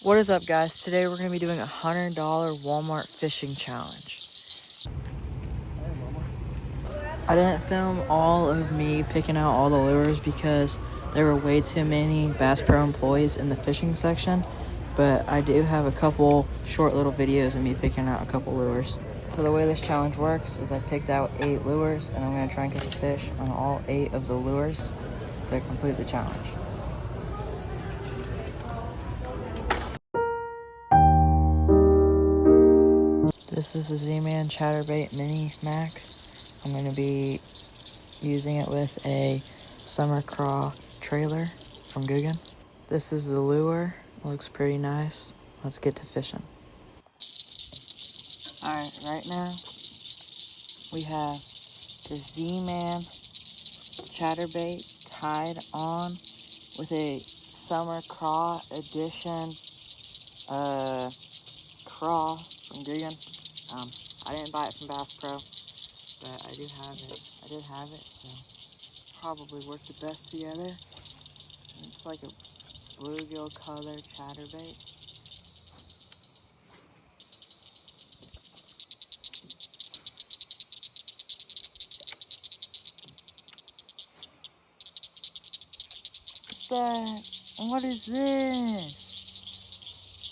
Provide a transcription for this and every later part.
What is up, guys? Today we're going to be doing a $100 Walmart fishing challenge. I didn't film all of me picking out all the lures because there were way too many Bass Pro employees in the fishing section, but I do have a couple short little videos of me picking out a couple lures. So the way this challenge works is I picked out 8 lures and I'm going to try and catch a fish on all 8 of the lures to complete the challenge. This is the Z-Man Chatterbait Mini Max. I'm going to be using it with a Summer Craw trailer from Googan. This is the lure. Looks pretty nice. Let's get to fishing. Alright, right now we have the Z-Man Chatterbait tied on with a Summer Craw edition craw from Googan. I didn't buy it from Bass Pro, but I do have it. I did have it, so probably work the best together. It's like a bluegill color chatterbait. What is this?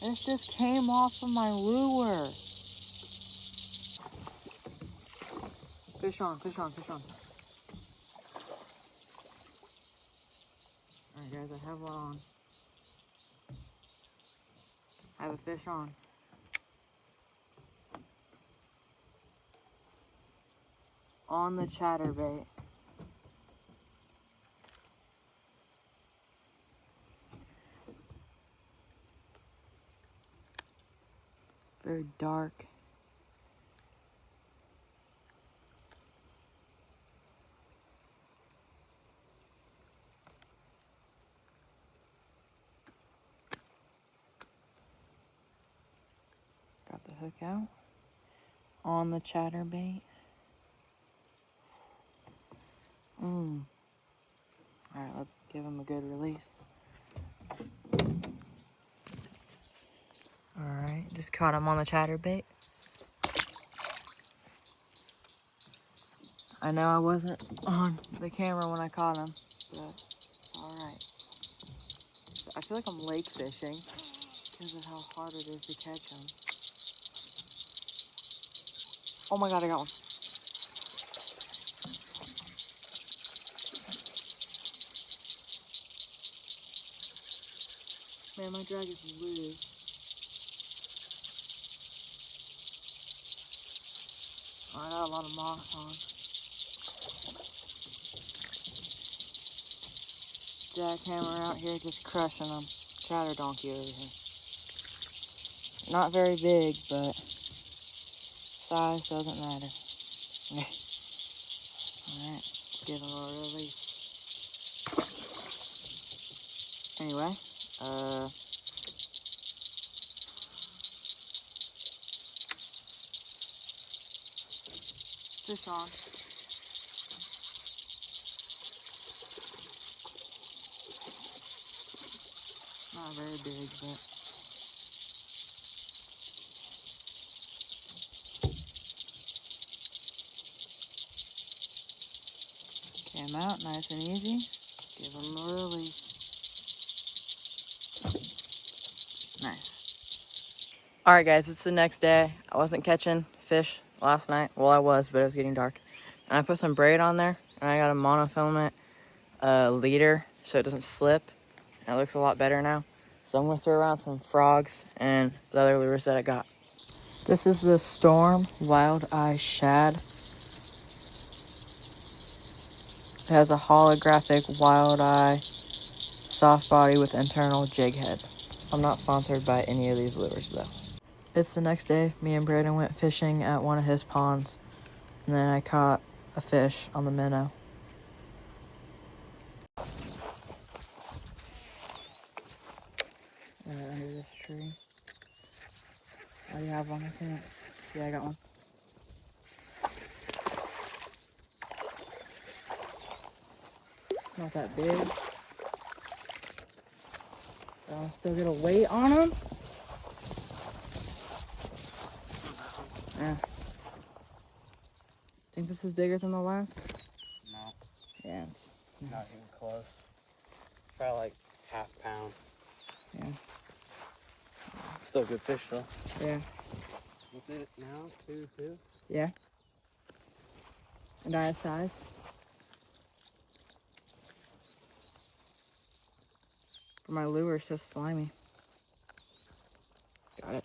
This just came off of my lure. Fish on, fish on, fish on. Alright guys, I have one on. I have a fish on. On the chatterbait. Very dark. Got the hook out. On the chatterbait. Alright, let's give him a good release. Alright, just caught him on the chatterbait. I know I wasn't on the camera when I caught him, but it's alright. So I feel like I'm lake fishing because of how hard it is to catch him. Oh my god, I got one. Man, my drag is loose. Oh, I got a lot of moss on. Jackhammer out here just crushing them. Chatter donkey over here. Not very big, but size doesn't matter. Alright, let's give him a release. Anyway, fish on. Not very big, but came out nice and easy. Let's give him a release. Nice. Alright guys, it's the next day. I wasn't catching fish last night. Well, I was, but it was getting dark. And I put some braid on there, and I got a monofilament leader so it doesn't slip. And it looks a lot better now. So I'm going to throw around some frogs and the other lures that I got. This is the Storm Wild Eye Shad. It has a holographic wild eye soft body with internal jig head. I'm not sponsored by any of these lures though. It's the next day. Me and Braden went fishing at one of his ponds, and then I caught a fish on the minnow. Under this tree. Oh, you have one, I think. Yeah, I got one. It's not that big. But I'll still get a weight on them. Yeah. Think this is bigger than the last? No. Yeah, it's not even close. Probably like half pound. Yeah. Still good fish though. Yeah. What's it now? 2? Yeah. And I have size. For my lure, it's just slimy. Got it.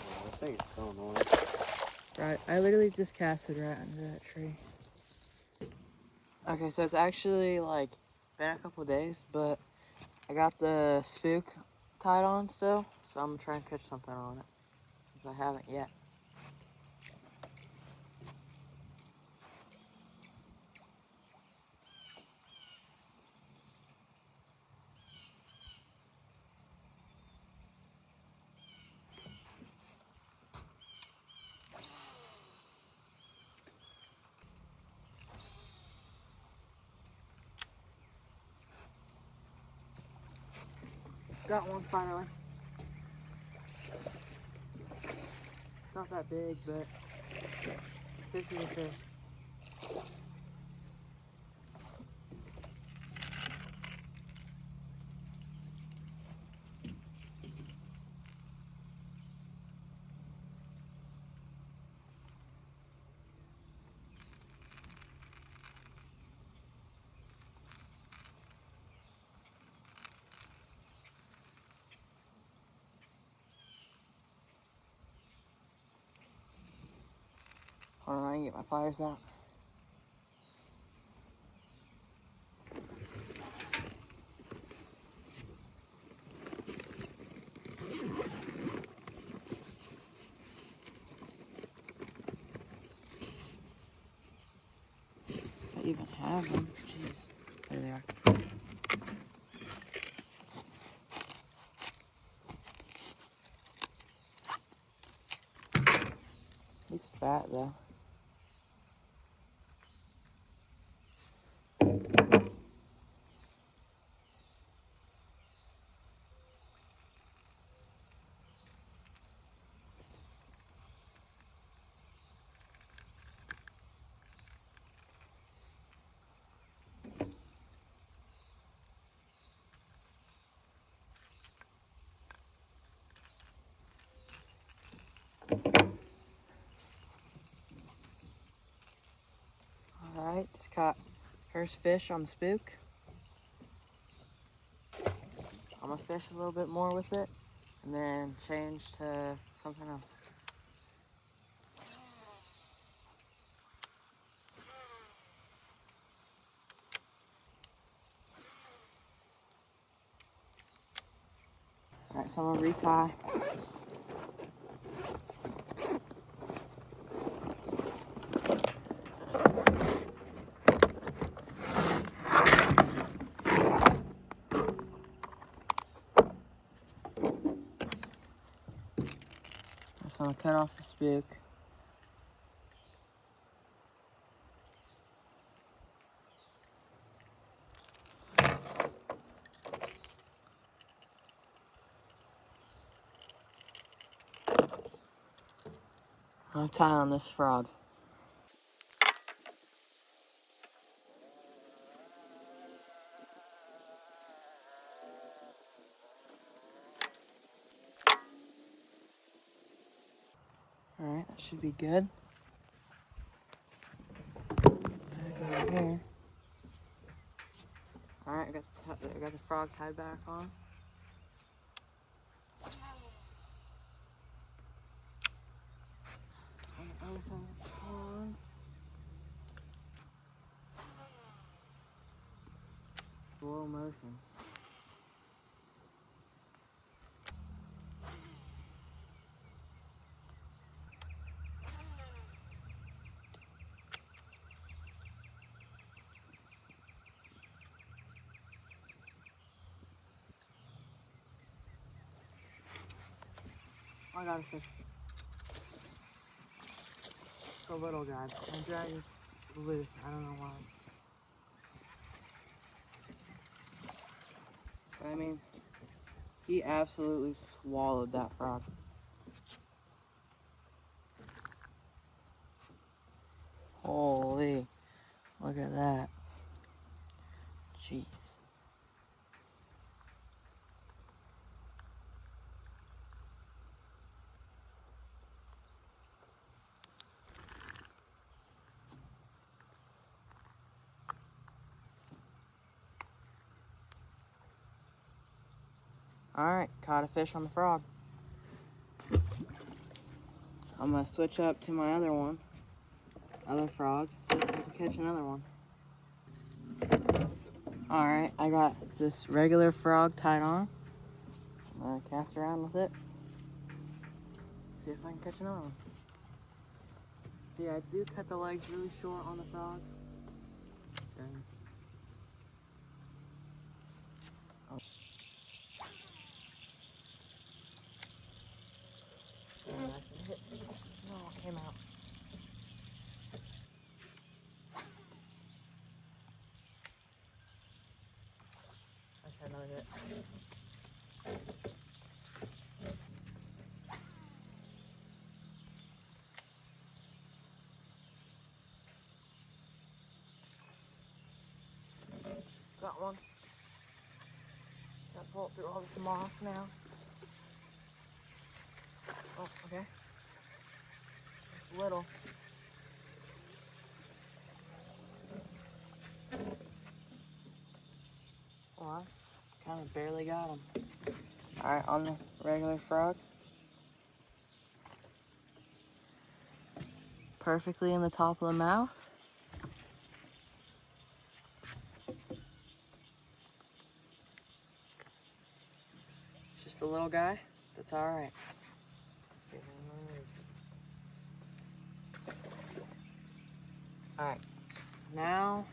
Oh, this thing is so annoying. Right. I literally just casted right under that tree. Okay, so it's actually like been a couple days, but I got the spook tied on still, so I'm gonna try and catch something on it since I haven't yet. Got one finally. It's not that big, but fish is a fish. Hold on, I can get my pliers out. I even have them. Jeez. There they are. He's fat though. Alright, just caught first fish on the spook. I'm gonna fish a little bit more with it and then change to something else. Alright, so I'm gonna retie. So I'm gonna cut off the spook. I'm tying on this frog. Alright, that should be good. Back over here. Alright, I got the frog tied back on. On the other side of the pond. Slow motion. I got a fish. a little guy. My drag is loose. I don't know why. But I mean, he absolutely swallowed that frog. Holy, look at that. Jeez. Alright, caught a fish on the frog. I'm gonna switch up to my other frog, see if I can catch another one. Alright, I got this regular frog tied on. I'm gonna cast around with it. See if I can catch another one. See, I do cut the legs really short on the frog. And no, it came out. I tried another hit. Got one. Gotta pull it through all this moss now. Oh, okay. It's little. Oh, I kind of barely got him. Alright, on the regular frog. Perfectly in the top of the mouth. Just a little guy. That's alright. Alright. Now,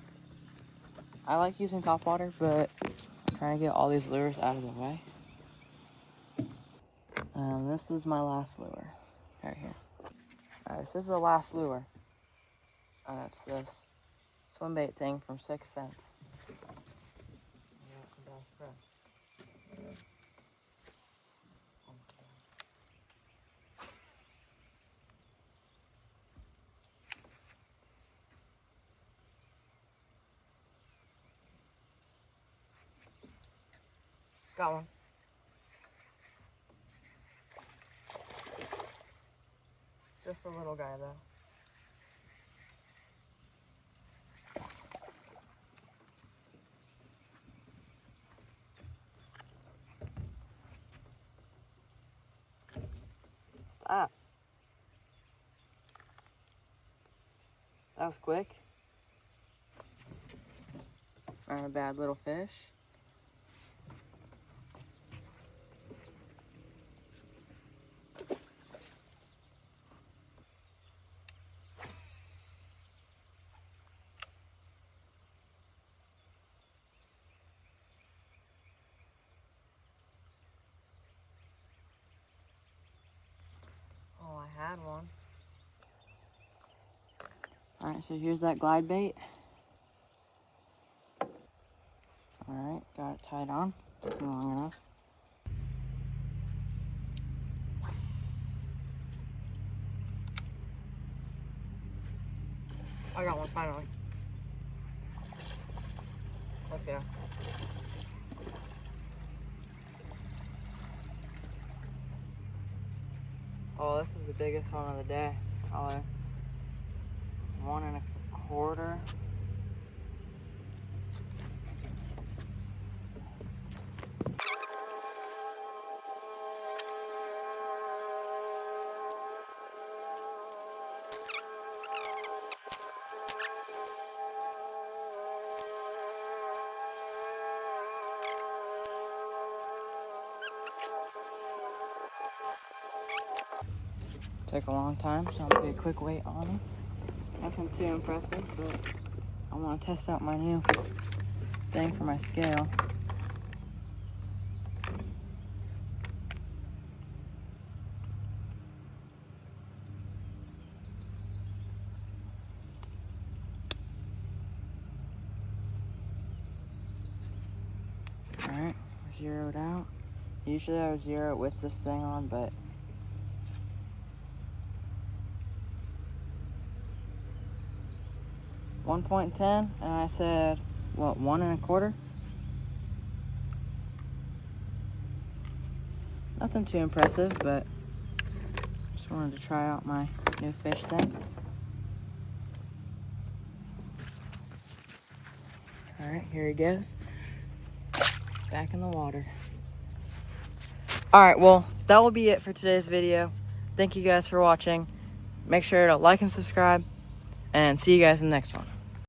I like using top water, but I'm trying to get all these lures out of the way. This is my last lure. Right here. Alright, this is the last lure. And it's this swim bait thing from 6th Sense. Got one. Just a little guy though. Stop. That was quick. Not a bad little fish. Oh, I had one. Alright, so here's that glide bait. Alright, got it tied on. Took me long enough. I got one finally. Let's go. Oh, this is the biggest one of the day. Probably 1 1/4. Took a long time, so I'm gonna get a quick weight on him. Nothing too impressive, but I want to test out my new thing for my scale. zeroed out. Usually I would zero it with this thing on, but $1.10, and I said, what, 1 1/4? Nothing too impressive, but just wanted to try out my new fish tank. All right, here he goes. Back in the water. All right, well, that will be it for today's video. Thank you guys for watching. Make sure to like and subscribe, and see you guys in the next one.